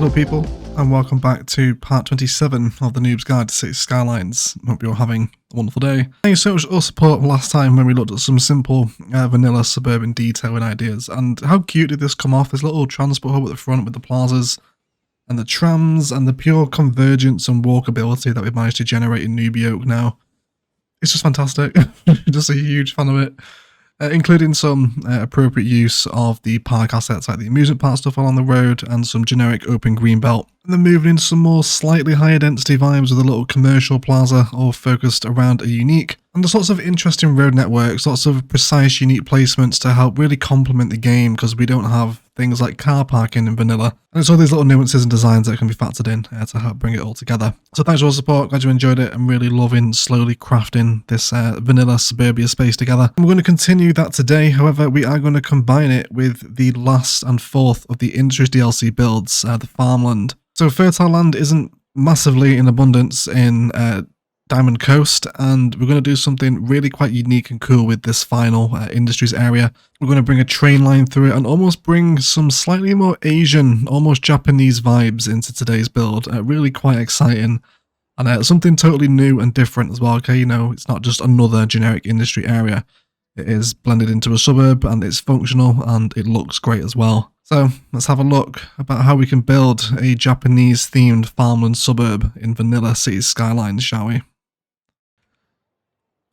Hello people, and welcome back to part 27 of the Noobs Guide to City Skylines. Hope you're having a wonderful day. Thank you so much for your support last time when we looked at some simple vanilla suburban detailing ideas. And how cute did this come off? This little transport hub at the front with the plazas and the trams and the pure convergence and walkability that we've managed to generate in Noobia now. It's just fantastic. Just a huge fan of it. Including some appropriate use of the park assets like the amusement park stuff along the road and some generic open green belt. And then moving into some more slightly higher density vibes with a little commercial plaza all focused around a unique. And there's lots of interesting road networks, lots of precise unique placements to help really complement the game because we don't have things like car parking in vanilla. And it's all these little nuances and designs that can be factored in to help bring it all together. So thanks for your support, glad you enjoyed it. I'm really loving slowly crafting this vanilla suburbia space together. And we're going to continue that today, however we are going to combine it with the last and fourth of the Industries DLC builds, the Farmland. So fertile land isn't massively in abundance in Diamond Coast, and we're going to do something really quite unique and cool with this final industries area. We're going to bring a train line through it and almost bring some slightly more Asian, almost Japanese vibes into today's build. Really quite exciting, and something totally new and different as well. Okay, you know, it's not just another generic industry area. It is blended into a suburb and it's functional and it looks great as well. So let's have a look about how we can build a Japanese themed farmland suburb in vanilla City Skylines, shall we?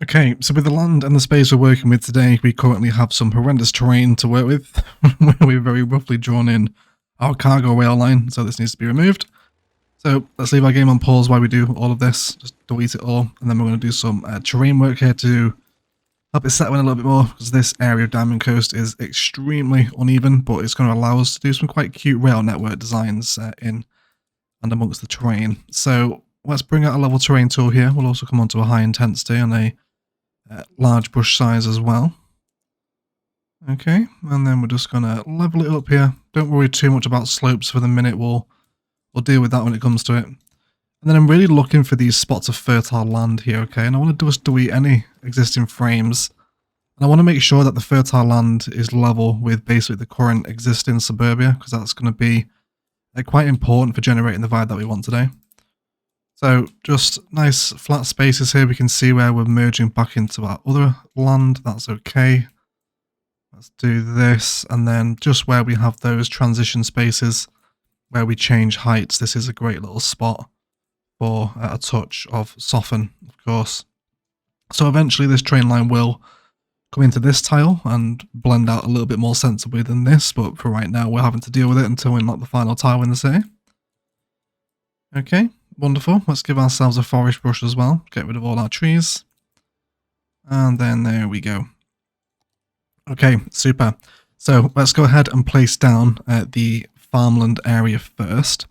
Okay, so with the land and the space we're working with today, we currently have some horrendous terrain to work with, where we've very roughly drawn in our cargo rail line, so this needs to be removed. So let's leave our game on pause while we do all of this, just delete it all, and then we're going to do some terrain work here to help it settle in a little bit more, because this area of Diamond Coast is extremely uneven, but it's going to allow us to do some quite cute rail network designs in and amongst the terrain. So let's bring out a level terrain tool here. We'll also come onto a high intensity and a large brush size as well. Okay, and then we're just going to level it up here. Don't worry too much about slopes for the minute. We'll deal with that when it comes to it. And then I'm really looking for these spots of fertile land here, okay? And I want to just delete any existing frames. And I want to make sure that the fertile land is level with basically the current existing suburbia, because that's going to be quite important for generating the vibe that we want today. So just nice flat spaces here. We can see where we're merging back into our other land. That's okay. Let's do this. And then just where we have those transition spaces where we change heights, this is a great little spot for a touch of soften, of course. So eventually this train line will come into this tile and blend out a little bit more sensibly than this, but for right now we're having to deal with it until we unlock the final tile in the city. Okay, wonderful. Let's give ourselves a forest brush as well, get rid of all our trees. And then there we go. Okay, super. So let's go ahead and place down the farmland area first.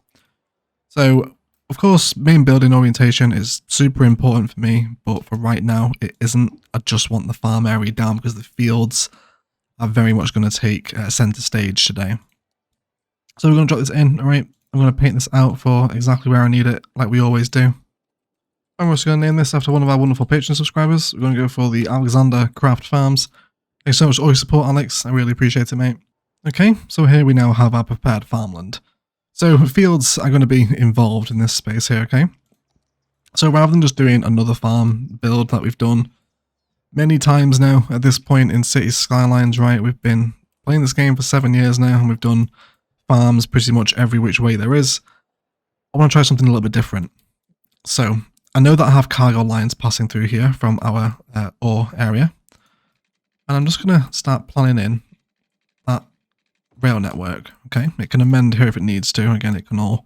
So of course, main building orientation is super important for me, but for right now, it isn't. I just want the farm area down because the fields are very much going to take center stage today. So we're going to drop this in, all right? I'm going to paint this out for exactly where I need it, like we always do. I'm also going to name this after one of our wonderful Patreon subscribers. We're going to go for the Alexander Craft Farms. Thanks so much for all your support, Alex. I really appreciate it, mate. Okay, so here we now have our prepared farmland. So fields are going to be involved in this space here, okay? So rather than just doing another farm build that we've done many times now at this point in City Skylines, right? We've been playing this game for 7 years now and we've done farms pretty much every which way there is. I want to try something a little bit different. So I know that I have cargo lines passing through here from our ore area. And I'm just going to start planning in that rail network, okay? It can amend here if it needs to. Again, it can all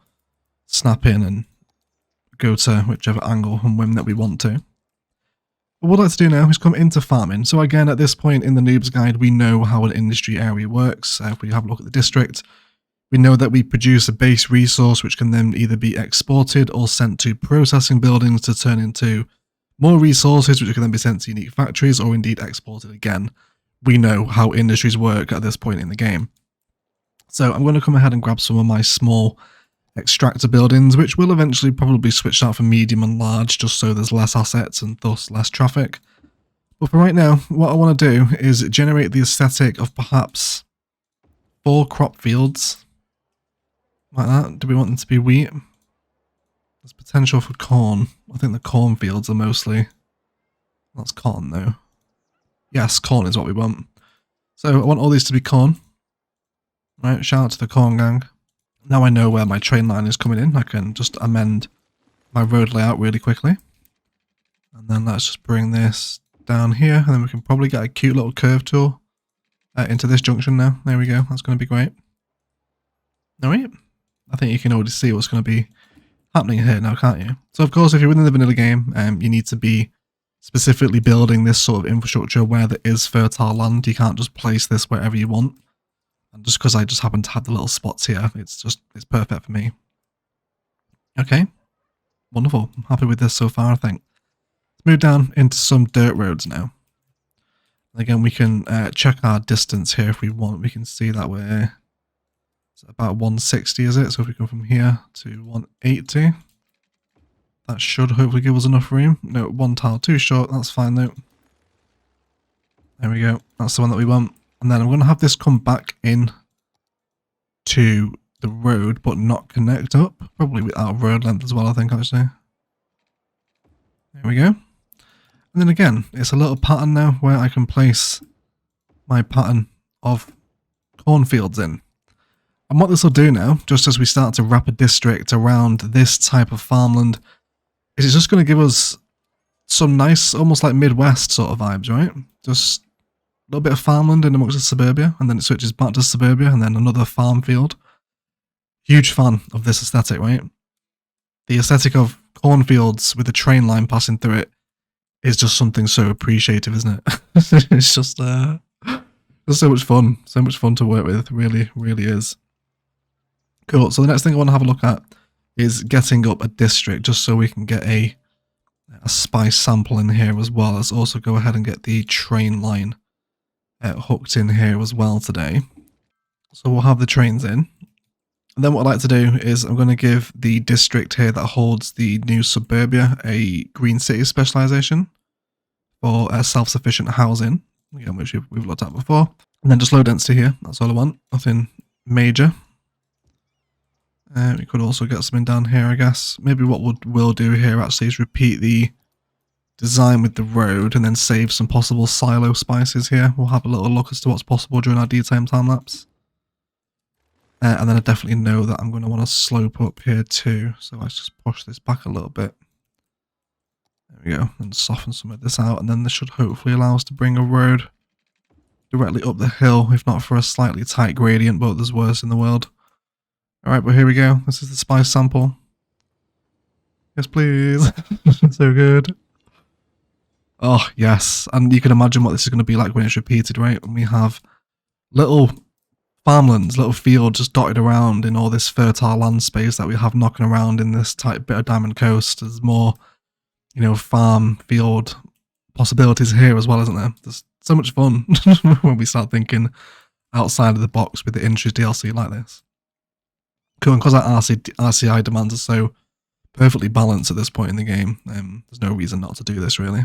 snap in and go to whichever angle and whim that we want to. But what I'd like to do now is come into farming. So again, at this point in the Noobs Guide, we know how an industry area works. If we have a look at the district, we know that we produce a base resource which can then either be exported or sent to processing buildings to turn into more resources which can then be sent to unique factories or indeed exported again. We know how industries work at this point in the game. So I'm going to come ahead and grab some of my small extractor buildings, which will eventually probably switch out for medium and large, just so there's less assets and thus less traffic. But for right now, what I want to do is generate the aesthetic of perhaps 4 crop fields like that. Do we want them to be wheat? There's potential for corn. I think the cornfields are mostly... That's corn though. Yes, corn is what we want. So I want all these to be corn. Right, shout out to the corn gang. Now I know where my train line is coming in. I can just amend my road layout really quickly. And then let's just bring this down here. And then we can probably get a cute little curve tool into this junction now. There we go. That's going to be great. Alright. I think you can already see what's going to be happening here now, can't you? So of course, if you're within the vanilla game, you need to be specifically building this sort of infrastructure where there is fertile land. You can't just place this wherever you want. And just because I just happen to have the little spots here, it's perfect for me. Okay. Wonderful. I'm happy with this so far, I think. Let's move down into some dirt roads now. Again, we can check our distance here if we want. We can see that we're about 160, is it? So if we go from here to 180, that should hopefully give us enough room. No, one tile too short. That's fine though. There we go. That's the one that we want. And then I'm going to have this come back in to the road, but not connect up. Probably without road length as well, I think, actually. There we go. And then again, it's a little pattern now where I can place my pattern of cornfields in. And what this will do now, just as we start to wrap a district around this type of farmland, is it's just going to give us some nice, almost like Midwest sort of vibes, right? Just a little bit of farmland in amongst the suburbia, and then it switches back to suburbia, and then another farm field. Huge fan of this aesthetic, right? The aesthetic of cornfields with a train line passing through it is just something so appreciative, isn't it? It's just so much fun. So much fun to work with. Really, really is. Cool. So the next thing I want to have a look at is getting up a district just so we can get a spice sample in here as well. Let's also go ahead and get the train line hooked in here as well today. So we'll have the trains in. And then what I'd like to do is I'm going to give the district here that holds the new suburbia a green city specialization for self-sufficient housing, again, which we've looked at before. And then just low density here. That's all I want. Nothing major. We could also get something down here, I guess. Maybe what we'll do here actually is repeat the design with the road and then save some possible silo spices here. We'll have a little look as to what's possible during our daytime time lapse. And then I definitely know that I'm going to want to slope up here too. So let's just push this back a little bit. There we go. And soften some of this out. And then this should hopefully allow us to bring a road directly up the hill, if not for a slightly tight gradient, but there's worse in the world. Alright, but here we go. This is the spice sample. Yes, please. So good. Oh, yes. And you can imagine what this is going to be like when it's repeated, right? When we have little farmlands, little fields just dotted around in all this fertile land space that we have knocking around in this tight bit of Diamond Coast. There's more, farm, field possibilities here as well, isn't there? There's so much fun when we start thinking outside of the box with the Industries DLC like this. Cool, and because our RCI demands are so perfectly balanced at this point in the game, there's no reason not to do this, really.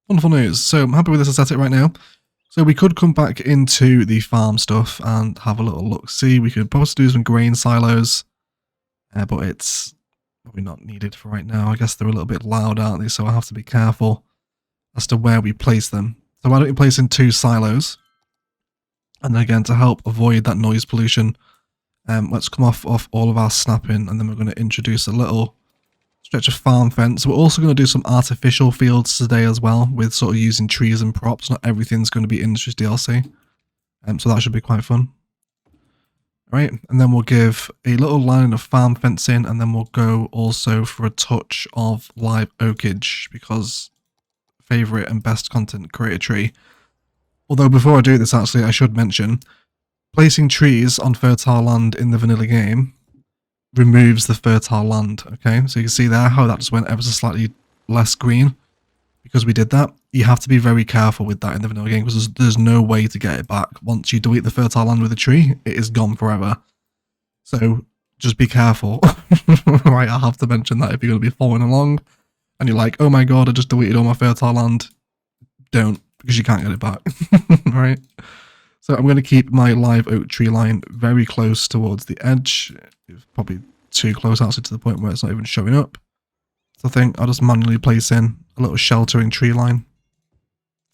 Wonderful news. So I'm happy with this aesthetic right now. So we could come back into the farm stuff and have a little look. See, we could possibly do some grain silos, but it's probably not needed for right now. I guess they're a little bit loud, aren't they? So I have to be careful as to where we place them. So why don't we place in 2 silos? And then again, to help avoid that noise pollution, let's come off all of our snapping, and then we're going to introduce a little stretch of farm fence. We're also going to do some artificial fields today as well, with sort of using trees and props. Not everything's going to be Industries DLC, so that should be quite fun. Alright, and then we'll give a little line of farm fencing, and then we'll go also for a touch of live oakage, because favourite and best content creator tree. Although before I do this, actually, I should mention, placing trees on fertile land in the vanilla game removes the fertile land, okay? So you can see there how that just went ever so slightly less green because we did that. You have to be very careful with that in the vanilla game because there's no way to get it back. Once you delete the fertile land with a tree, it is gone forever. So just be careful. Right, I have to mention that if you're going to be following along and you're like, oh my god, I just deleted all my fertile land, don't, because you can't get it back. Right? So I'm going to keep my live oak tree line very close towards the edge. It's probably too close actually to the point where it's not even showing up. So I think I'll just manually place in a little sheltering tree line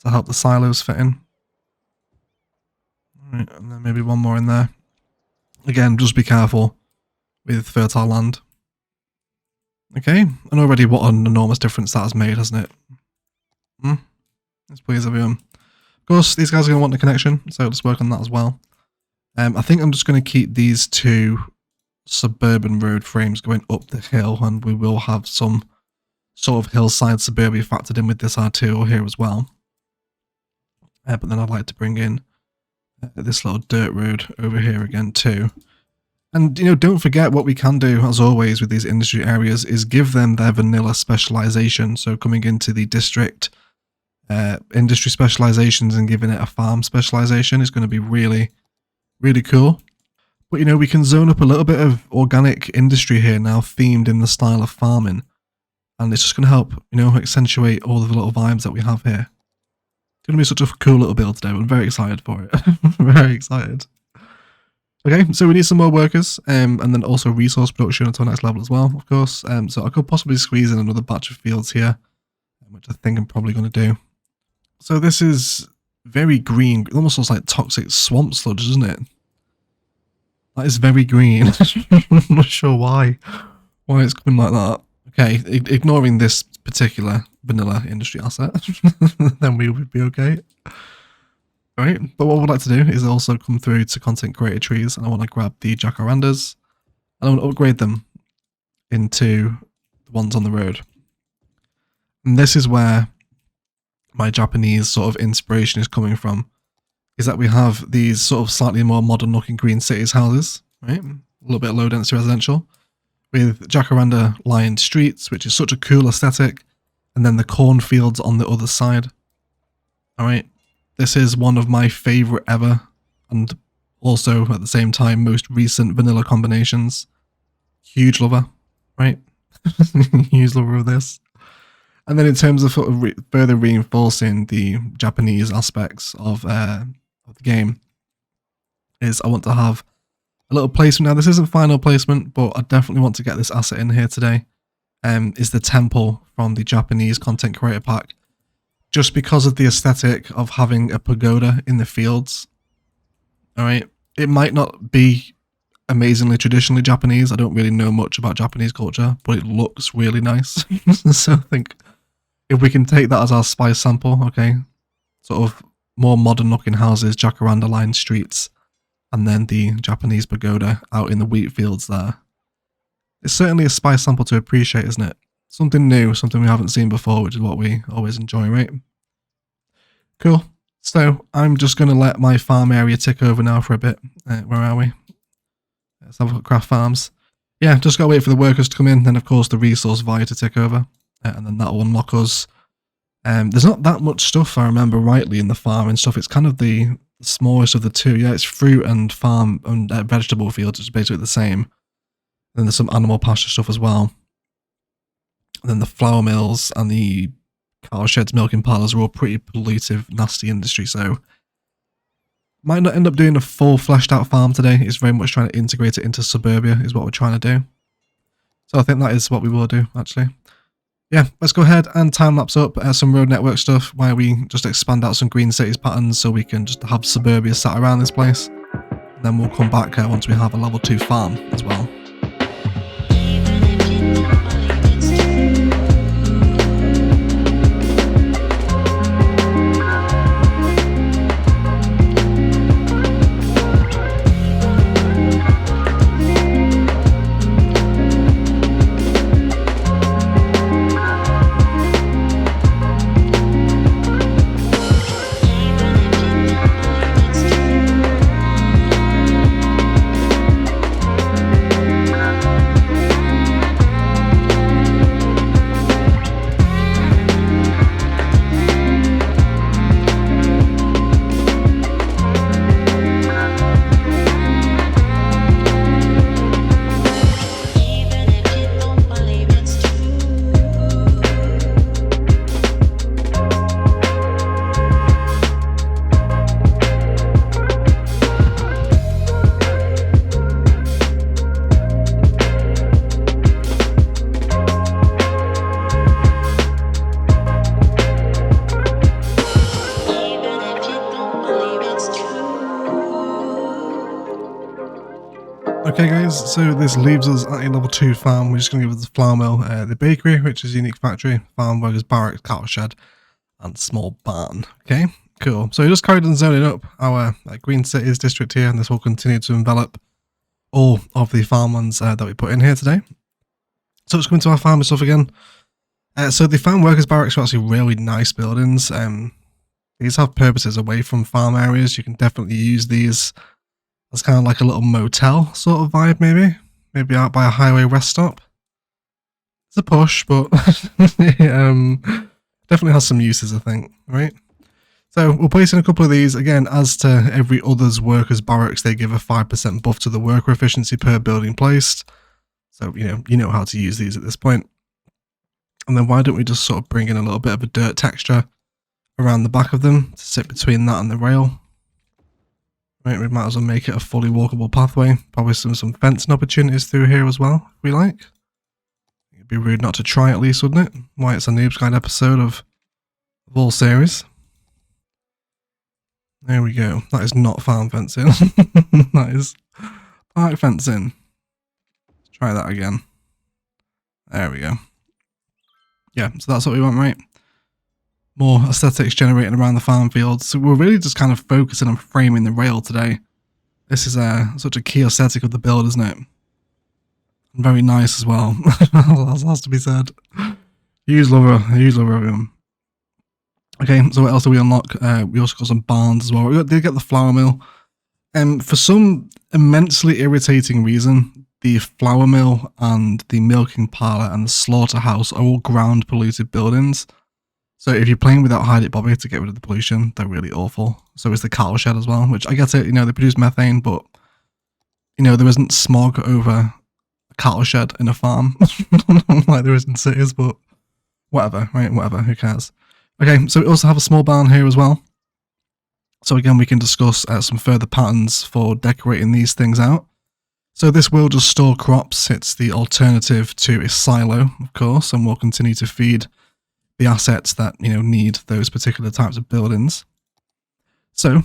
to help the silos fit in. All right, and then maybe one more in there. Again, just be careful with fertile land. Okay, and already what an enormous difference that has made, hasn't it? Let's please everyone. Of course, these guys are going to want the connection, so let's work on that as well. I think I'm just going to keep these two suburban road frames going up the hill, and we will have some sort of hillside suburbia factored in with this R2 here as well. But then I'd like to bring in this little dirt road over here again too. And, you know, don't forget what we can do, as always, with these industry areas is give them their vanilla specialization. So coming into the district industry specializations and giving it a farm specialization is going to be really, really cool. But, you know, we can zone up a little bit of organic industry here now, themed in the style of farming. And it's just going to help, you know, accentuate all of the little vibes that we have here. It's going to be such a cool little build today. I'm very excited for it. Very excited. Okay, so we need some more workers, and then also resource production until next level as well, of course. So I could possibly squeeze in another batch of fields here, which I think I'm probably going to do. So this is very green. It almost looks like toxic swamp sludge, doesn't it? That is very green. I'm not sure why it's coming like that. Okay, ignoring this particular vanilla industry asset, then we would be okay. Alright, but what I would like to do is also come through to content creator trees, and I want to grab the jacarandas and I want to upgrade them into the ones on the road. And this is where my Japanese sort of inspiration is coming from, is that we have these sort of slightly more modern looking green cities houses, right? A little bit low density residential with jacaranda lined streets, which is such a cool aesthetic, and then the cornfields on the other side. Alright. This is one of my favourite ever, and also at the same time most recent vanilla combinations. Huge lover, right? Huge lover of this. And then in terms of, further reinforcing the Japanese aspects of the game, is I want to have a little placement. Now this isn't final placement, but I definitely want to get this asset in here today. Is the temple from the Japanese content creator pack. Just because of the aesthetic of having a pagoda in the fields. Alright, it might not be amazingly traditionally Japanese. I don't really know much about Japanese culture, but it looks really nice. So I think if we can take that as our spice sample, okay, sort of more modern looking houses, jacaranda lined streets, and then the Japanese pagoda out in the wheat fields there. It's certainly a spice sample to appreciate, isn't it? Something new, something we haven't seen before, which is what we always enjoy, right? Cool. So I'm just going to let my farm area tick over now for a bit. Where are we? Let's have a look at craft farms. Yeah, just got to wait for the workers to come in. Then, of course, the resource via to tick over. And then that will unlock us. There's not that much stuff, if I remember rightly, in the farm and stuff. It's kind of the smallest of the two. Yeah, it's fruit and farm and vegetable fields, which is basically the same. Then there's some animal pasture stuff as well. And then the flour mills and the cow sheds, milking parlours are all pretty pollutive, nasty industry. So might not end up doing a full fleshed out farm today. It's very much trying to integrate it into suburbia is what we're trying to do. So I think that is what we will do, actually. Yeah, let's go ahead and time lapse up some road network stuff where we just expand out some green cities patterns so we can just have suburbia sat around this place. And then we'll come back once we have a level 2 farm as well. so this leaves us at a level 2 farm. We're just going to give us the flour mill, the bakery, which is a unique factory, farm, workers, barracks, cattle shed, and small barn. Okay, cool. So we just carried on zoning up our green cities district here, and this will continue to envelop all of the farmlands that we put in here today. So let's go into our farm stuff again. So the farm workers barracks are actually really nice buildings. These have purposes away from farm areas. You can definitely use these as kind of like a little motel sort of vibe, maybe out by a highway rest stop. It's a push, but definitely has some uses, I think, right? So we'll place in a couple of these. Again, as to every other's workers barracks, they give a 5% buff to the worker efficiency per building placed. So, you know how to use these at this point. And then why don't we just sort of bring in a little bit of a dirt texture around the back of them to sit between that and the rail. Right, we might as well make it a fully walkable pathway. Probably some fencing opportunities through here as well, if we like. It'd be rude not to try at least, wouldn't it? Why it's a Noobs Guide episode of all series. There we go. That is not farm fencing. That is park fencing. Let's try that again. There we go. Yeah, so that's what we want, right? More aesthetics generating around the farm fields. So we're really just kind of focusing on framing the rail today. This is such a key aesthetic of the build, isn't it? And very nice as well. That has to be said. Huge lover of him. Okay, so what else do we unlock? We also got some barns as well. We did get the flour mill. For some immensely irritating reason, the flour mill and the milking parlour and the slaughterhouse are all ground polluted buildings. So if you're playing without Hide It Bobby to get rid of the pollution, they're really awful. So is the cattle shed as well, which I get it, they produce methane, but, there isn't smog over a cattle shed in a farm like there is in cities, but whatever, right? Whatever, who cares? Okay, so we also have a small barn here as well. So again, we can discuss some further patterns for decorating these things out. So this will just store crops. It's the alternative to a silo, of course, and will continue to feed the assets that, need those particular types of buildings. So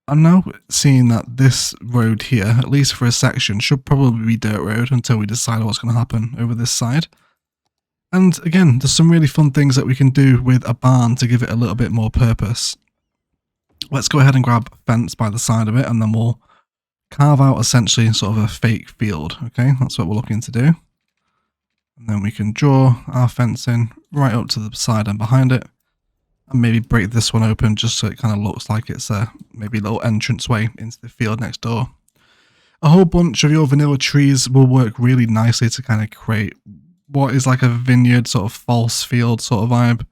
I'm now seeing that this road here, at least for a section, should probably be dirt road until we decide what's going to happen over this side. And again, there's some really fun things that we can do with a barn to give it a little bit more purpose. Let's go ahead and grab a fence by the side of it, and then we'll carve out essentially sort of a fake field. Okay, that's what we're looking to do. And then we can draw our fencing right up to the side and behind it, and maybe break this one open just so it kind of looks like it's maybe a little entranceway into the field next door. A whole bunch of your vanilla trees will work really nicely to kind of create what is like a vineyard sort of false field sort of vibe,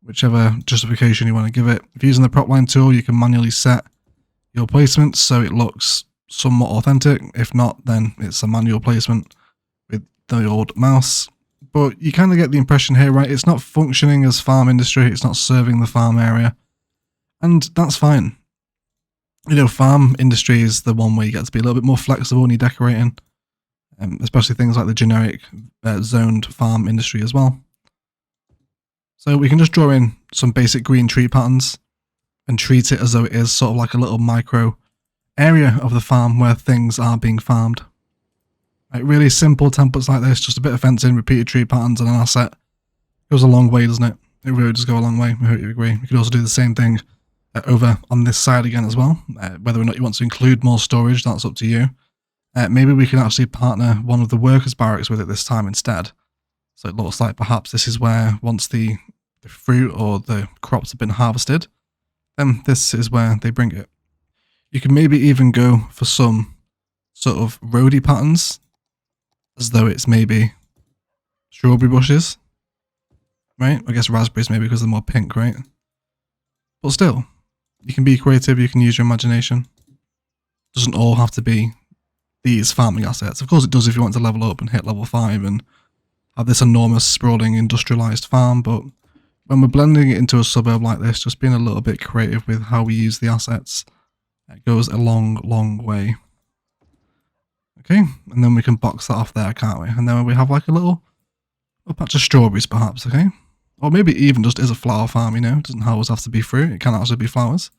whichever justification you want to give it. If you're using the prop line tool, you can manually set your placements so it looks somewhat authentic. If not, then it's a manual placement with the old mouse. But you kind of get the impression here, right? It's not functioning as farm industry. It's not serving the farm area. And that's fine. Farm industry is the one where you get to be a little bit more flexible when you're decorating. Especially things like the generic zoned farm industry as well. So we can just draw in some basic green tree patterns and treat it as though it is sort of like a little micro area of the farm where things are being farmed. Like really simple templates like this, just a bit of fencing, repeated tree patterns and an asset. Goes a long way, doesn't it? It really does go a long way. I hope you agree. We could also do the same thing over on this side again as well. Whether or not you want to include more storage, that's up to you. Maybe we can actually partner one of the workers' barracks with it this time instead. So it looks like perhaps this is where once the fruit or the crops have been harvested, then this is where they bring it. You can maybe even go for some sort of roadie patterns, as though it's maybe strawberry bushes, right? I guess raspberries maybe because they're more pink, right? But still, you can be creative, you can use your imagination. It doesn't all have to be these farming assets. Of course it does if you want to level up and hit level 5 and have this enormous sprawling industrialized farm, but when we're blending it into a suburb like this, just being a little bit creative with how we use the assets, it goes a long, long way. Okay, and then we can box that off there, can't we? And then we have like a little patch of strawberries perhaps, okay? Or maybe even just is a flower farm, it doesn't always have to be fruit, it can actually be flowers.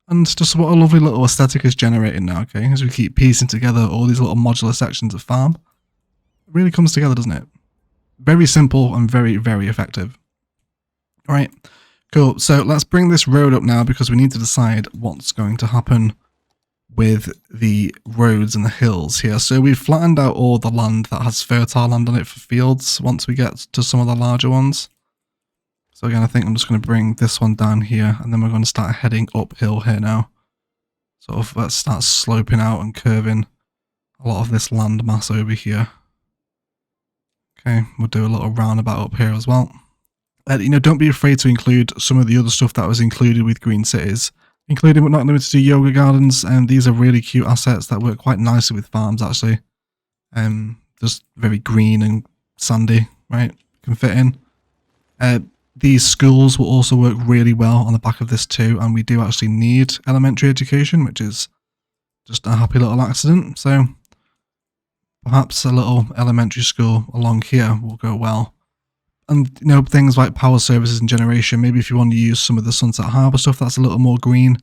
And just what a lovely little aesthetic is generating now, okay, as we keep piecing together all these little modular sections of farm. It really comes together, doesn't it? Very simple and very, very effective. Alright, cool. So let's bring this road up now because we need to decide what's going to happen with the roads and the hills here. So we've flattened out all the land that has fertile land on it for fields once we get to some of the larger ones. So again, I think I'm just going to bring this one down here, and then we're going to start heading uphill here now. Sort of let's start sloping out and curving a lot of this land mass over here. Okay, we'll do a little roundabout up here as well. You know, don't be afraid to include some of the other stuff that was included with Green Cities, including but not limited to yoga gardens, and these are really cute assets that work quite nicely with farms actually. Just very green and sandy, right? Can fit in. These schools will also work really well on the back of this too, and we do actually need elementary education, which is just a happy little accident. So perhaps a little elementary school along here will go well. And you know, things like power services and generation, maybe if you want to use some of the Sunset Harbour stuff that's a little more green,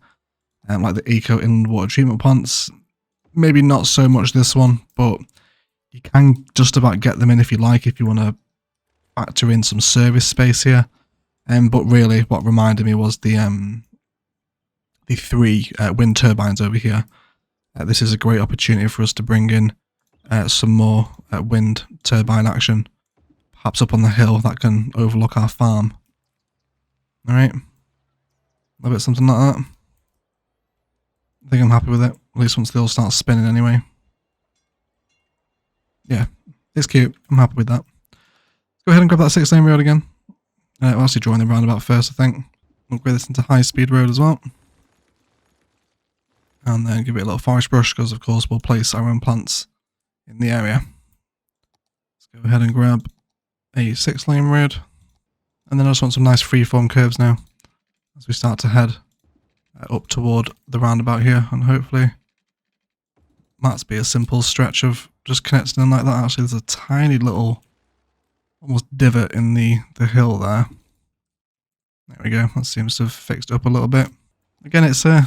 like the Eco Inland Water Treatment Plants, maybe not so much this one, but you can just about get them in if you like, if you want to factor in some service space here. But really, what reminded me was the 3 wind turbines over here. This is a great opportunity for us to bring in some more wind turbine action, perhaps up on the hill that can overlook our farm. Alright, a little bit something like that. I think I'm happy with it, at least once they all start spinning anyway. Yeah, it's cute, I'm happy with that. Let's go ahead and grab that 6-lane road again. We'll actually join the roundabout first, I think. Upgrade this into high-speed road as well. And then give it a little forest brush, because of course we'll place our own plants in the area. Let's go ahead and grab a 6-lane road. And then I just want some nice freeform curves now, as we start to head up toward the roundabout here. And hopefully, might be a simple stretch of just connecting them like that. Actually, there's a tiny little almost divot in the hill there. There we go, that seems to have fixed up a little bit. Again, it's a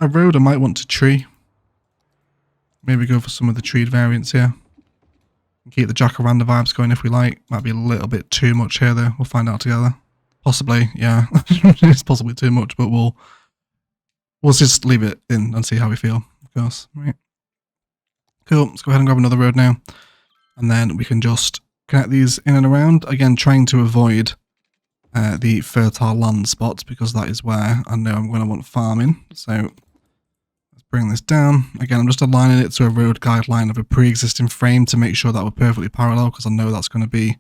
road I might want to tree. Maybe go for some of the treed variants here. Keep the jacaranda vibes going if we like. Might be a little bit too much here though, we'll find out together. Possibly, yeah, it's possibly too much, but we'll just leave it in and see how we feel, of course, right? Cool, let's go ahead and grab another road now. And then we can just connect these in and around, again trying to avoid the fertile land spots, because that is where I know I'm going to want farming. So let's bring this down. Again, I'm just aligning it to a road guideline of a pre-existing frame to make sure that we're perfectly parallel, because I know that's going to be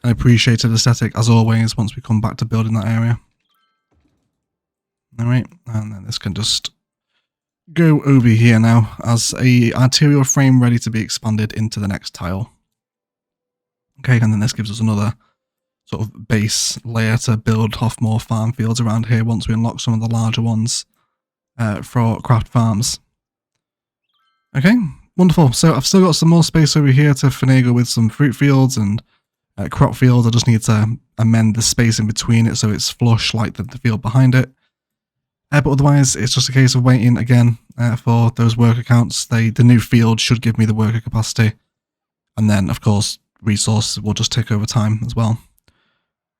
an appreciated aesthetic as always once we come back to building that area. Alright, and then this can just go over here now as a arterial frame ready to be expanded into the next tile. Okay, and then this gives us another sort of base layer to build off more farm fields around here once we unlock some of the larger ones for craft farms. Okay, wonderful. So I've still got some more space over here to finagle with some fruit fields and crop fields. I just need to amend the space in between it so it's flush like the field behind it. But otherwise, it's just a case of waiting again for those worker counts. The new field should give me the worker capacity. And then, of course, resources will just tick over time as well.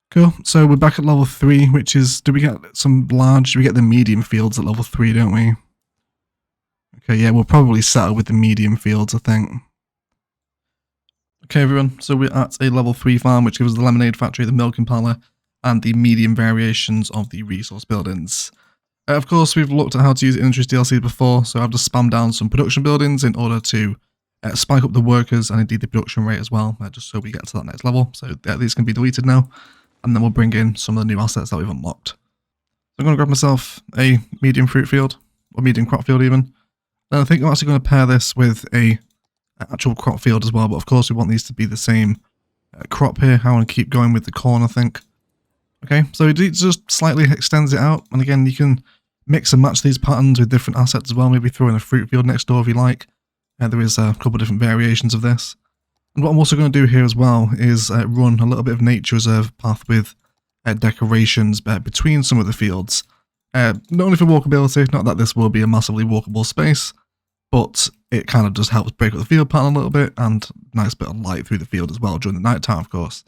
Cool. So we're back at level 3, which is, do we get the medium fields at level 3, don't we? Okay, yeah, we'll probably settle with the medium fields, I think. Okay, everyone, so we're at a level 3 farm, which gives us the lemonade factory, the milking parlour, and the medium variations of the resource buildings. Of course, we've looked at how to use Industries DLC before, so I've just spammed down some production buildings in order to spike up the workers and indeed the production rate as well, just so we get to that next level. So these can be deleted now, and then we'll bring in some of the new assets that we've unlocked. So I'm going to grab myself a medium fruit field, or medium crop field even. And I think I'm actually going to pair this with a actual crop field as well, but of course we want these to be the same crop here. I want to keep going with the corn, I think. Okay, so it just slightly extends it out, and again you can mix and match these patterns with different assets as well, maybe throw in a fruit field next door if you like. There is a couple of different variations of this. And what I'm also going to do here as well is run a little bit of nature reserve path with decorations between some of the fields, Not only for walkability, not that this will be a massively walkable space, but it kind of just helps break up the field pattern a little bit, and nice bit of light through the field as well during the night time, of course.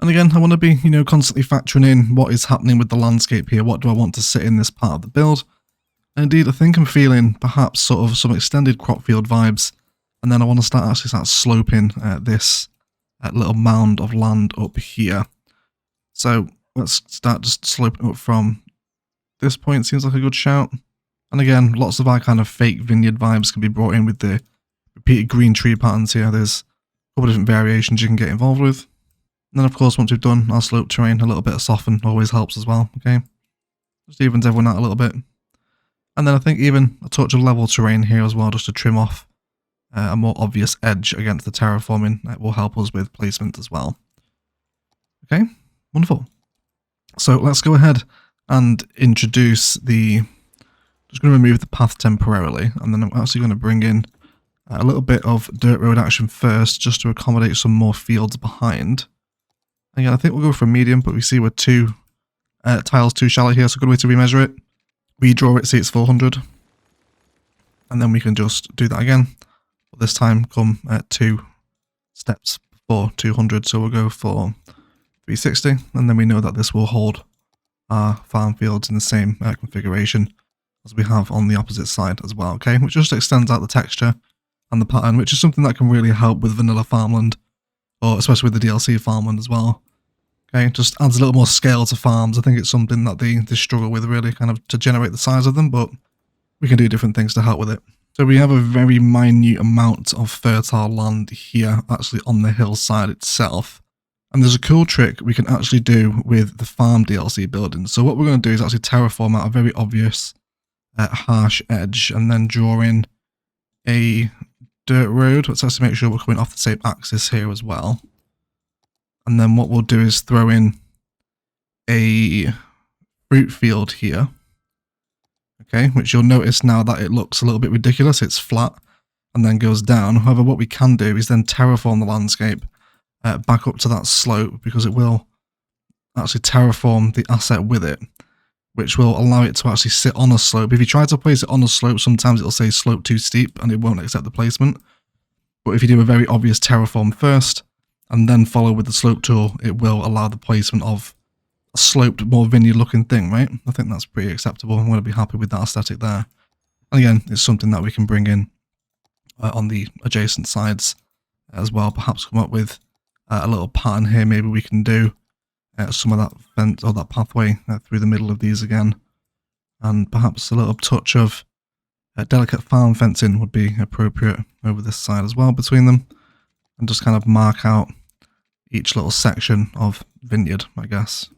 And again, I want to be, constantly factoring in what is happening with the landscape here. What do I want to sit in this part of the build? And indeed, I think I'm feeling perhaps sort of some extended crop field vibes, and then I want to start sloping this little mound of land up here. So let's start just sloping up from this point. Seems like a good shout. And again, lots of our kind of fake vineyard vibes can be brought in with the repeated green tree patterns here. There's a couple of different variations you can get involved with. And then of course, once we've done our slope terrain, a little bit of soften always helps as well, okay? Just evens everyone out a little bit. And then I think even a touch of level terrain here as well, just to trim off a more obvious edge against the terraforming. That will help us with placement as well. Okay, wonderful. So let's go ahead and introduce the... Just going to remove the path temporarily, and then I'm actually going to bring in a little bit of dirt road action first, just to accommodate some more fields behind. Again, I think we'll go for a medium, but we see we're two tiles too shallow here, so a good way to remeasure it. Redraw it, see it's 400. And then we can just do that again. But this time come 2 steps before 200, so we'll go for 360, and then we know that this will hold our farm fields in the same configuration as we have on the opposite side as well, okay? Which just extends out the texture and the pattern, which is something that can really help with vanilla farmland, or especially with the DLC farmland as well. Okay, just adds a little more scale to farms. I think it's something that they struggle with really, kind of to generate the size of them, but we can do different things to help with it. So we have a very minute amount of fertile land here, actually on the hillside itself. And there's a cool trick we can actually do with the farm DLC building. So what we're going to do is actually terraform out a very obvious harsh edge, and then draw in a dirt road. Let's actually make sure we're coming off the same axis here as well. And then what we'll do is throw in a fruit field here. Okay, which you'll notice now that it looks a little bit ridiculous. It's flat and then goes down. However, what we can do is then terraform the landscape back up to that slope, because it will actually terraform the asset with it, which will allow it to actually sit on a slope. If you try to place it on a slope, sometimes it'll say slope too steep and it won't accept the placement. But if you do a very obvious terraform first and then follow with the slope tool, it will allow the placement of a sloped, more vineyard looking thing, right? I think that's pretty acceptable. I'm going to be happy with that aesthetic there. And again, it's something that we can bring in on the adjacent sides as well. Perhaps come up with a little pattern here. Maybe we can do some of that fence or that pathway through the middle of these again, and perhaps a little touch of delicate farm fencing would be appropriate over this side as well between them, and just kind of mark out each little section of vineyard, I guess.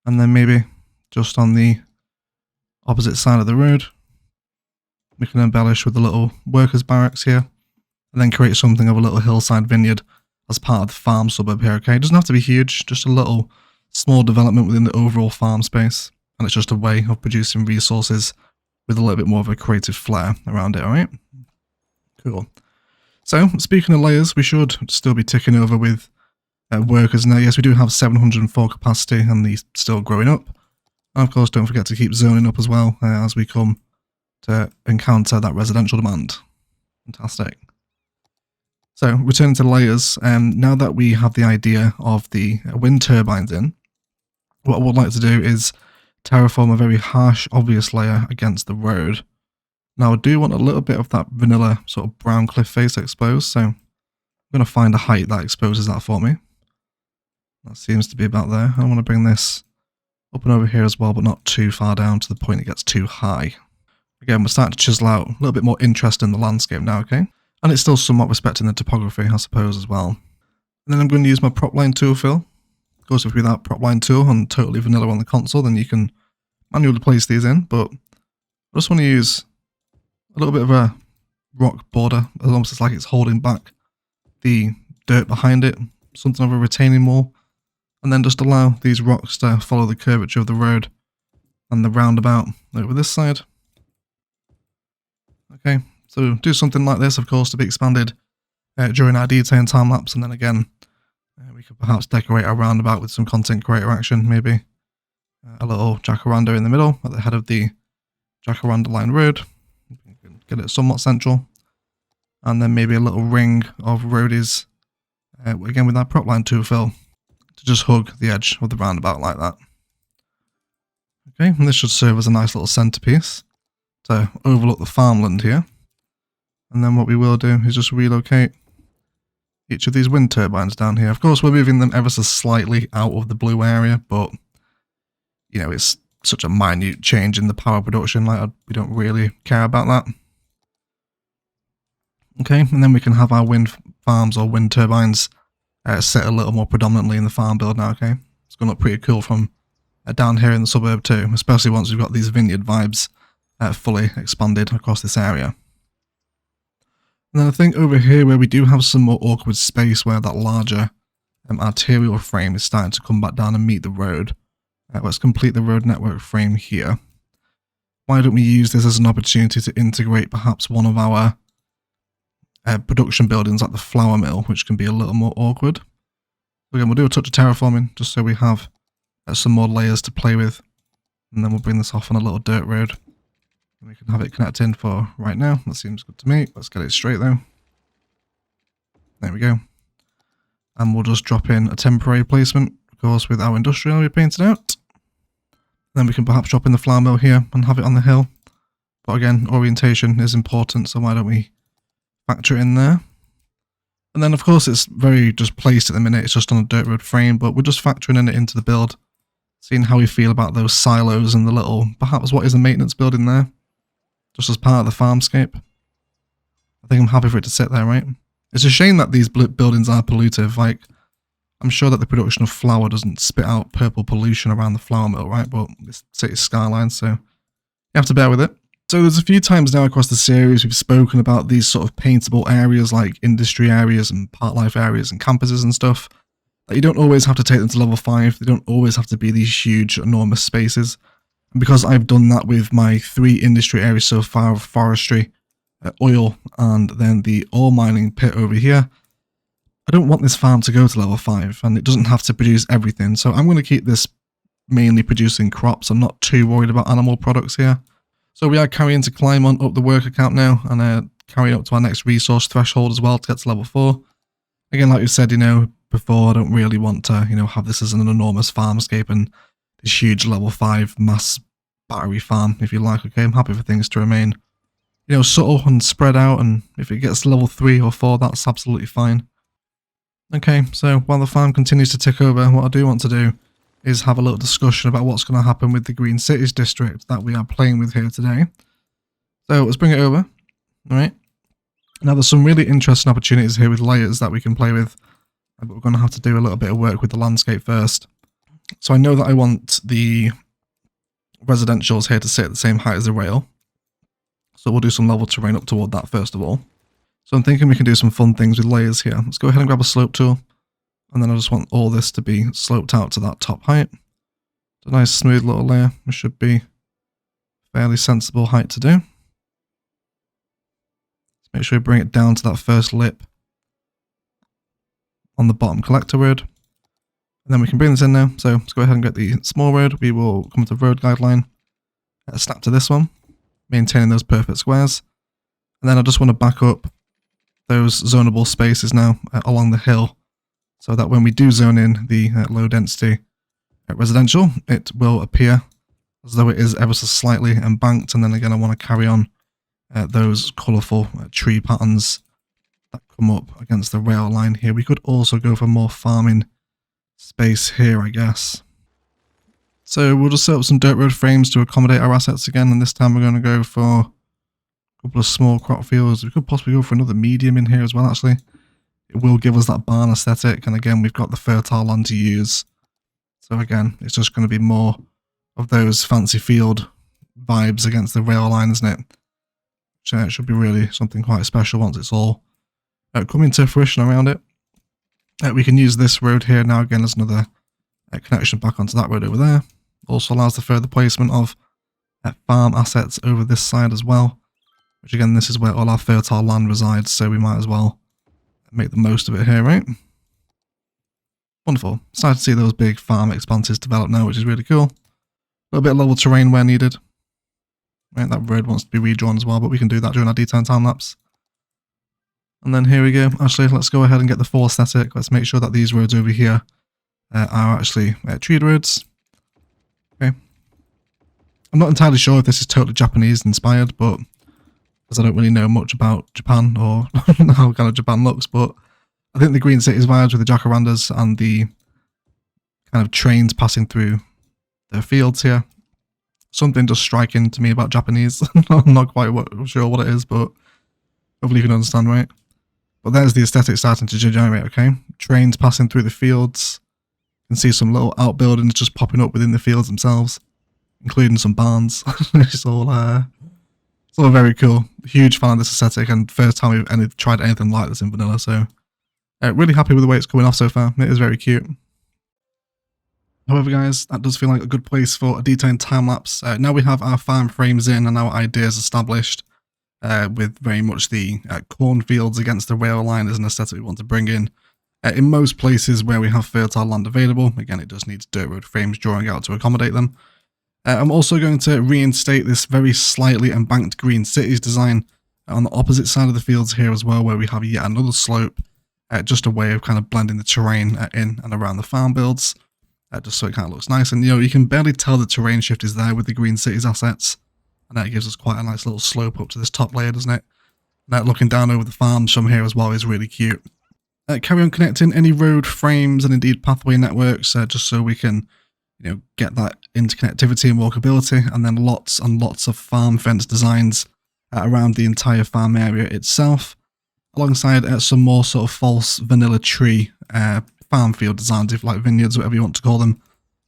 And then maybe just on the opposite side of the road, we can embellish with a little workers barracks here, and then create something of a little hillside vineyard as part of the farm suburb here, okay? It doesn't have to be huge, just a little small development within the overall farm space, and it's just a way of producing resources with a little bit more of a creative flair around it, alright? Cool. So, speaking of layers, we should still be ticking over with workers now. Yes, we do have 704 capacity, and these still growing up. And of course, don't forget to keep zoning up as well as we come to encounter that residential demand. Fantastic. So, returning to layers, now that we have the idea of the wind turbines in, what I would like to do is terraform a very harsh, obvious layer against the road. Now, I do want a little bit of that vanilla sort of brown cliff face exposed, so I'm going to find a height that exposes that for me. That seems to be about there. I want to bring this up and over here as well, but not too far down to the point it gets too high. Again, we're starting to chisel out a little bit more interest in the landscape now, okay? And it's still somewhat respecting the topography, I suppose, as well. And then I'm going to use my prop line tool fill. Of course, if without prop line tool and totally vanilla on the console, then you can manually place these in. But I just want to use a little bit of a rock border, as almost as like it's holding back the dirt behind it, something of a retaining wall. And then just allow these rocks to follow the curvature of the road and the roundabout over this side. Okay. So do something like this, of course, to be expanded during our detail time lapse, and then again, we could perhaps decorate our roundabout with some content creator action, maybe a little jacaranda in the middle at the head of the jacaranda line road. Get it somewhat central. And then maybe a little ring of roadies, again with that prop line to fill, to just hug the edge of the roundabout like that. Okay, and this should serve as a nice little centerpiece to overlook the farmland here. And then what we will do is just relocate each of these wind turbines down here. Of course, we're moving them ever so slightly out of the blue area, but, you know, it's such a minute change in the power production, like we don't really care about that. Okay, and then we can have our wind farms or wind turbines set a little more predominantly in the farm build now, okay? It's going to look pretty cool from down here in the suburb too, especially once we've got these vineyard vibes fully expanded across this area. And then I think over here where we do have some more awkward space where that larger arterial frame is starting to come back down and meet the road. Let's complete the road network frame here. Why don't we use this as an opportunity to integrate perhaps one of our production buildings like the flour mill, which can be a little more awkward. Again, we'll do a touch of terraforming just so we have some more layers to play with, and then we'll bring this off on a little dirt road and we can have it connect in for right now. That seems good to me. Let's get it straight though. There we go. And we'll just drop in a temporary placement, of course, with our industrial we painted out. Then we can perhaps drop in the flour mill here and have it on the hill, but again, orientation is important, so why don't we factor it in there. And then of course it's very just placed at the minute, it's just on a dirt road frame, but we're just factoring in it into the build, seeing how we feel about those silos and the little, perhaps what is a maintenance building there, just as part of the farmscape. I think I'm happy for it to sit there, right? It's a shame that these buildings are pollutive, like, I'm sure that the production of flour doesn't spit out purple pollution around the flour mill, right? But this city's Skylines, so you have to bear with it. So there's a few times now across the series we've spoken about these sort of paintable areas like industry areas and park life areas and campuses and stuff. Like, you don't always have to take them to level 5, they don't always have to be these huge, enormous spaces. And because I've done that with my 3 industry areas so far of forestry, oil, and then the ore mining pit over here, I don't want this farm to go to level 5, and it doesn't have to produce everything. So I'm going to keep this mainly producing crops. I'm not too worried about animal products here. So we are carrying to climb on up the work account now, and carrying up to our next resource threshold as well to get to level 4. Again, like we said, you know, before, I don't really want to, you know, have this as an enormous farmscape and this huge level 5 mass battery farm, if you like. Okay, I'm happy for things to remain, you know, subtle and spread out, and if it gets to level 3 or 4, that's absolutely fine. Okay, so while the farm continues to tick over, what I do want to do is have a little discussion about what's going to happen with the Green Cities district that we are playing with here today. So let's bring it over. Alright. Now there's some really interesting opportunities here with layers that we can play with, but we're going to have to do a little bit of work with the landscape first. So I know that I want the residentials here to sit at the same height as the rail. So we'll do some level terrain up toward that first of all. So I'm thinking we can do some fun things with layers here. Let's go ahead and grab a slope tool. And then I just want all this to be sloped out to that top height. It's a nice smooth little layer. It should be a fairly sensible height to do. Let's make sure we bring it down to that first lip on the bottom collector road. And then we can bring this in now. So let's go ahead and get the small road. We will come to road guideline, snap to this one, maintaining those perfect squares. And then I just want to back up those zonable spaces now along the hill, so that when we do zone in the low density residential, it will appear as though it is ever so slightly embanked. And then again, I want to carry on those colourful tree patterns that come up against the rail line here. We could also go for more farming space here, I guess. So we'll just set up some dirt road frames to accommodate our assets again, and this time we're going to go for a couple of small crop fields. We could possibly go for another medium in here as well, actually. It will give us that barn aesthetic, and again, we've got the fertile land to use. So again, it's just going to be more of those fancy field vibes against the rail line, isn't it? So it should be really something quite special once it's all coming to fruition around it. We can use this road here now again as another connection back onto that road over there. Also allows the further placement of farm assets over this side as well, which again, this is where all our fertile land resides, so we might as well make the most of it here, right? Wonderful. Starting to see those big farm expanses develop now, which is really cool. little bit of level terrain where needed. Right, that road wants to be redrawn as well, but we can do that during our detailed time lapse. And then here we go. Actually, let's go ahead and get the full aesthetic. Let's make sure that these roads over here are actually treed roads. Okay. I'm not entirely sure if this is totally Japanese inspired, but because I don't really know much about Japan or how kind of Japan looks, but I think the green cities vibes with the jacarandas and the kind of trains passing through the fields here. Something just striking to me about Japanese. I'm not quite sure what it is, but hopefully you can understand, right? But there's the aesthetic starting to generate, okay? Trains passing through the fields. You can see some little outbuildings just popping up within the fields themselves, including some barns. It's all very cool. Huge fan of this aesthetic, and first time we've tried anything like this in vanilla, so really happy with the way it's coming off so far. It is very cute. However, guys, that does feel like a good place for a detailed time lapse. Now we have our farm frames in and our ideas established, with very much the cornfields against the rail line as an aesthetic we want to bring in. In most places where we have fertile land available, again, it just needs dirt road frames drawing out to accommodate them. I'm also going to reinstate this very slightly embanked green cities design on the opposite side of the fields here as well, where we have yet another slope, just a way of kind of blending the terrain in and around the farm builds. Just so it kind of looks nice, and you can barely tell the terrain shift is there with the green cities assets, and that gives us quite a nice little slope up to this top layer, doesn't it? Looking down over the farms from here as well is really cute. Carry on connecting any road frames and indeed pathway networks, just so we can get that interconnectivity and walkability, and then lots and lots of farm fence designs around the entire farm area itself, alongside some more sort of false vanilla tree farm field designs, if like vineyards, whatever you want to call them,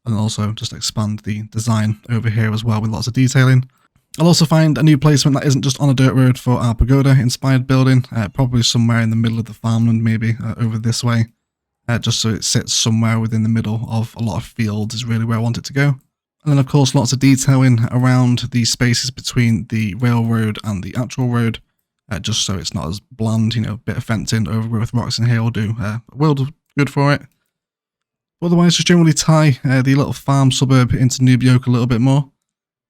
and also just expand the design over here as well with lots of detailing. I'll also find a new placement that isn't just on a dirt road for our pagoda inspired building, probably somewhere in the middle of the farmland, maybe over this way, just so it sits somewhere within the middle of a lot of fields is really where I want it to go. And then of course lots of detailing around the spaces between the railroad and the actual road, just so it's not as bland, a bit of fencing, overgrowth rocks in here will do world of good for it. Otherwise, just generally tie the little farm suburb into Noob Yoke a little bit more.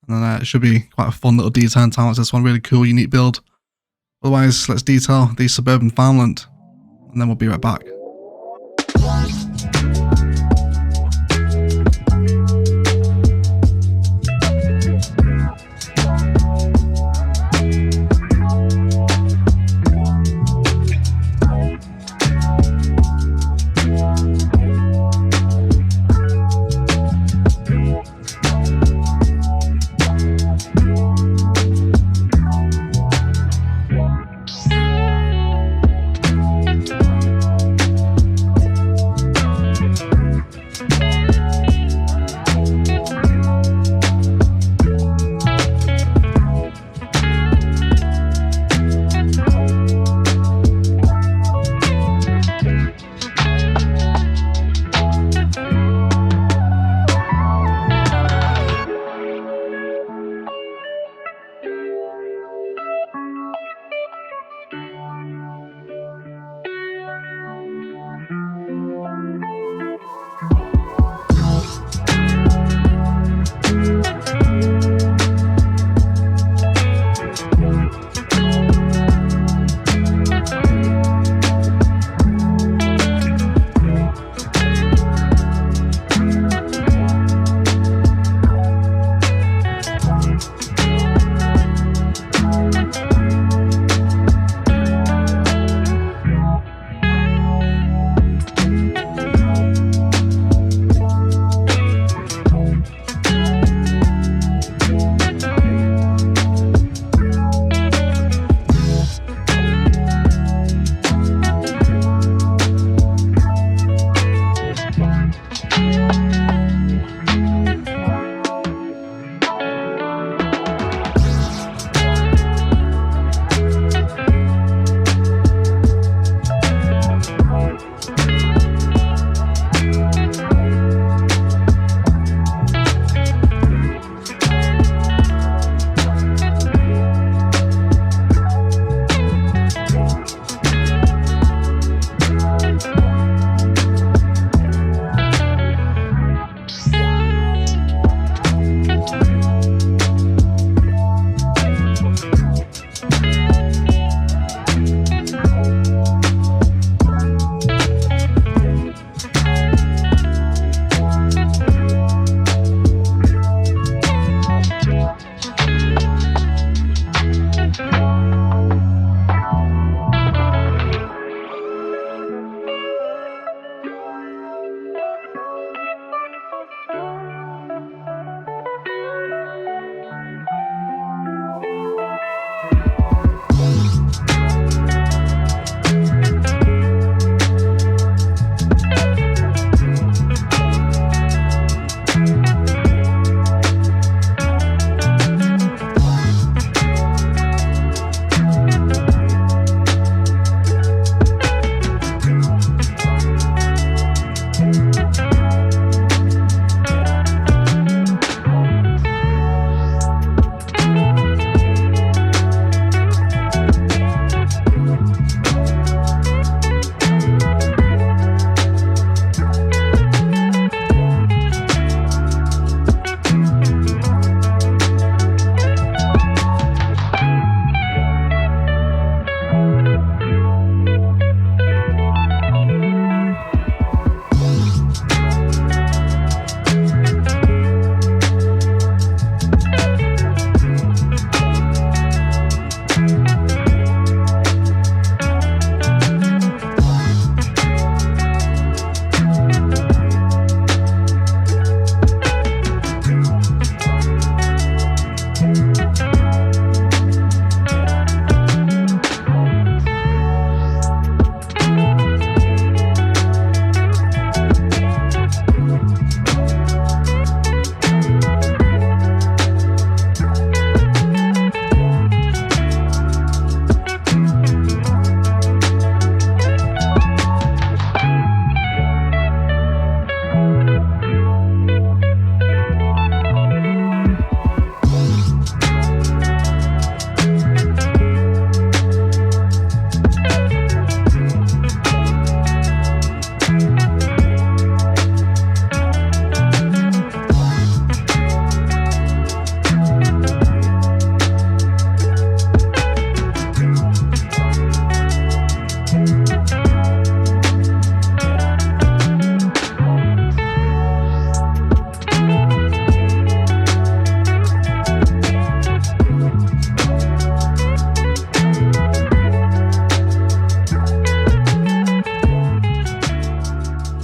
And then it should be quite a fun little detail in time. This one really cool, unique build. Otherwise, let's detail the suburban farmland, and then we'll be right back.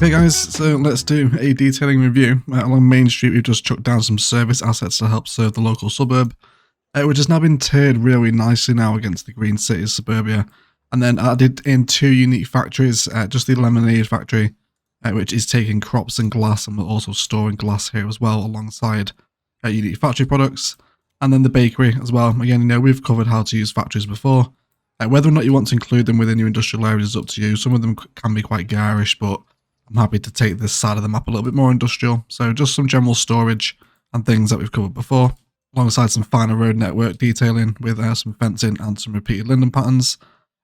Okay guys, so let's do a detailing review. Along Main Street we've just chucked down some service assets to help serve the local suburb, which has now been tiered really nicely now against the Green Cities suburbia. And then added in 2 unique factories, just the lemonade factory, which is taking crops and glass, and we're also storing glass here as well alongside unique factory products. And then the bakery as well. Again, you know, we've covered how to use factories before. Whether or not you want to include them within your industrial areas is up to you. Some of them can be quite garish, but I'm happy to take this side of the map a little bit more industrial. So just some general storage and things that we've covered before, alongside some finer road network detailing with some fencing and some repeated linden patterns,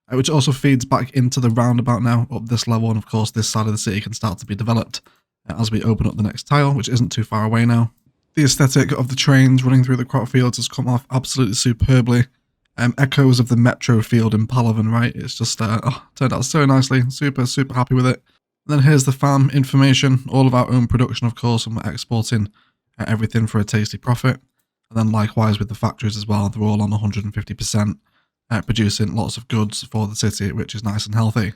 which also feeds back into the roundabout now up this level. And of course, this side of the city can start to be developed as we open up the next tile, which isn't too far away now. The aesthetic of the trains running through the crop fields has come off absolutely superbly. Echoes of the metro field in Palavan, right? It's just turned out so nicely. Super happy with it. And then here's the farm information, all of our own production, of course, and we're exporting everything for a tasty profit. And then likewise with the factories as well, they're all on 150%, producing lots of goods for the city, which is nice and healthy.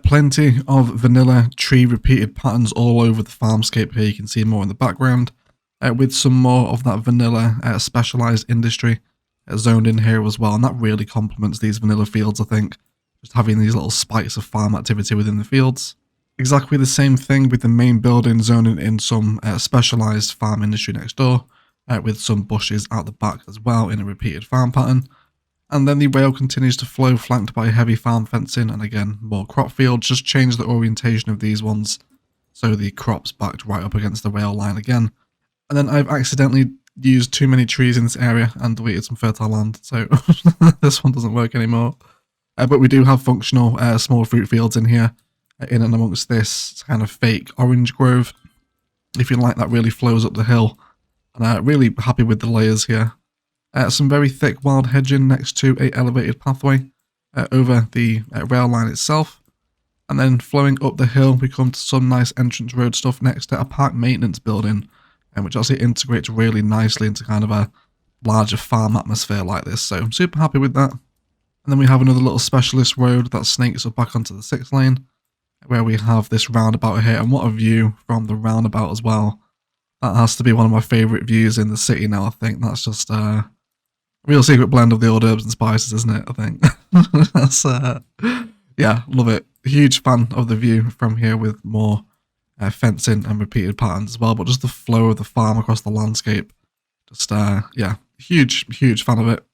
Plenty of vanilla tree repeated patterns all over the farmscape here. You can see more in the background, with some more of that vanilla specialized industry zoned in here as well, and that really complements these vanilla fields, I think, just having these little spikes of farm activity within the fields. Exactly the same thing with the main building zoning in some specialized farm industry next door, with some bushes out the back as well in a repeated farm pattern. And then the rail continues to flow, flanked by heavy farm fencing, and again more crop fields. Just change the orientation of these ones so the crop's backed right up against the rail line again. And then I've accidentally used too many trees in this area and deleted some fertile land, so this one doesn't work anymore. But we do have functional small fruit fields in here, in and amongst this kind of fake orange grove, if you like, that really flows up the hill. And really happy with the layers here. Some very thick wild hedging next to a elevated pathway over the rail line itself. And then flowing up the hill we come to some nice entrance road stuff next to a park maintenance building, which actually integrates really nicely into kind of a larger farm atmosphere like this. So I'm super happy with that. And then we have another little specialist road that snakes up back onto the 6th lane, where we have this roundabout here. And what a view from the roundabout as well. That has to be one of my favourite views in the city now, I think. That's just a real secret blend of the old herbs and spices, isn't it, I think? That's, yeah, love it. Huge fan of the view from here with more fencing and repeated patterns as well, but just the flow of the farm across the landscape. Just, yeah, huge fan of it.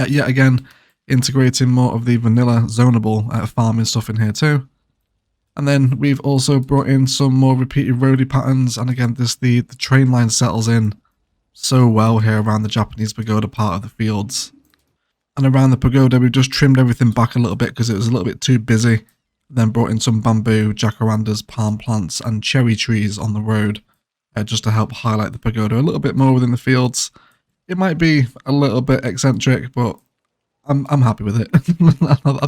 Yet again, integrating more of the vanilla zonable farming stuff in here too. And then we've also brought in some more repeated roadie patterns, and again, the train line settles in so well here around the Japanese pagoda part of the fields. And around the pagoda, we've just trimmed everything back a little bit because it was a little bit too busy. Then brought in some bamboo, jacarandas, palm plants, and cherry trees on the road, just to help highlight the pagoda a little bit more within the fields. It might be a little bit eccentric, but I'm happy with it. I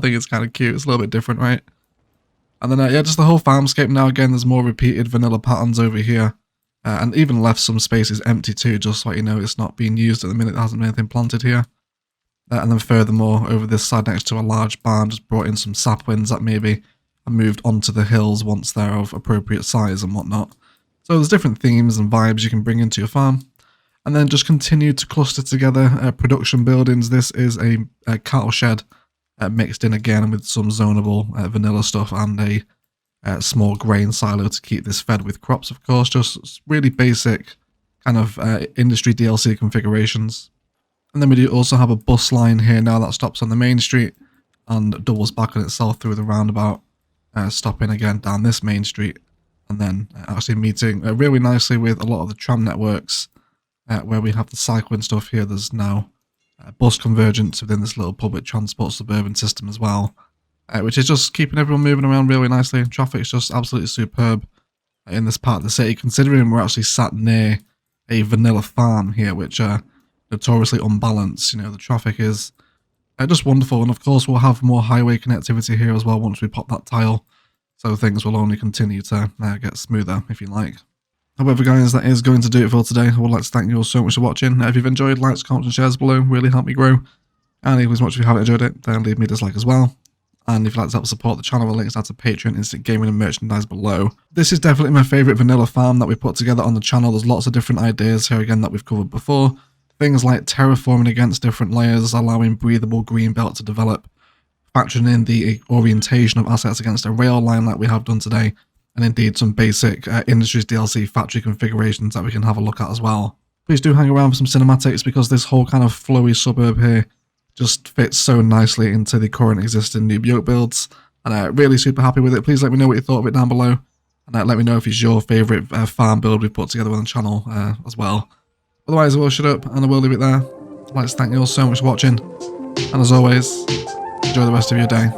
think it's kind of cute. It's a little bit different, right? And then, yeah, just the whole farmscape now. Again, there's more repeated vanilla patterns over here. And even left some spaces empty too, just so you know it's not being used at the minute. There hasn't been anything planted here. And then furthermore, over this side next to a large barn, just brought in some saplings that maybe are moved onto the hills once they're of appropriate size and whatnot. So there's different themes and vibes you can bring into your farm. And then just continue to cluster together production buildings. This is a cattle shed mixed in again with some zonable vanilla stuff and a small grain silo to keep this fed with crops, of course. Just really basic kind of industry DLC configurations. And then we do also have a bus line here now that stops on the main street and doubles back on itself through the roundabout, stopping again down this main street, and then actually meeting really nicely with a lot of the tram networks, where we have the cycling stuff here. There's now bus convergence within this little public transport suburban system as well, which is just keeping everyone moving around really nicely. Traffic's just absolutely superb in this part of the city, considering we're actually sat near a vanilla farm here, which are notoriously unbalanced. You know, the traffic is just wonderful, and of course we'll have more highway connectivity here as well once we pop that tile, so things will only continue to get smoother, if you like. However, guys, that is going to do it for today. I would like to thank you all so much for watching. If you've enjoyed, likes, comments and shares below really help me grow, and equally as much if you haven't enjoyed it, then leave me a dislike as well. And if you'd like to help support the channel, the links are to Patreon, Instant Gaming and merchandise below. This is definitely my favourite vanilla farm that we put together on the channel. There's lots of different ideas here again that we've covered before. Things like terraforming against different layers, allowing breathable green belt to develop, factoring in the orientation of assets against a rail line like we have done today, and indeed some basic Industries DLC factory configurations that we can have a look at as well. Please do hang around for some cinematics because this whole kind of flowy suburb here just fits so nicely into the current existing Noob yoke builds, and really super happy with it. Please let me know what you thought of it down below, and let me know if it's your favourite farm build we've put together on the channel as well. Otherwise I will shut up and I will leave it there. I'd like to thank you all so much for watching, and as always, enjoy the rest of your day.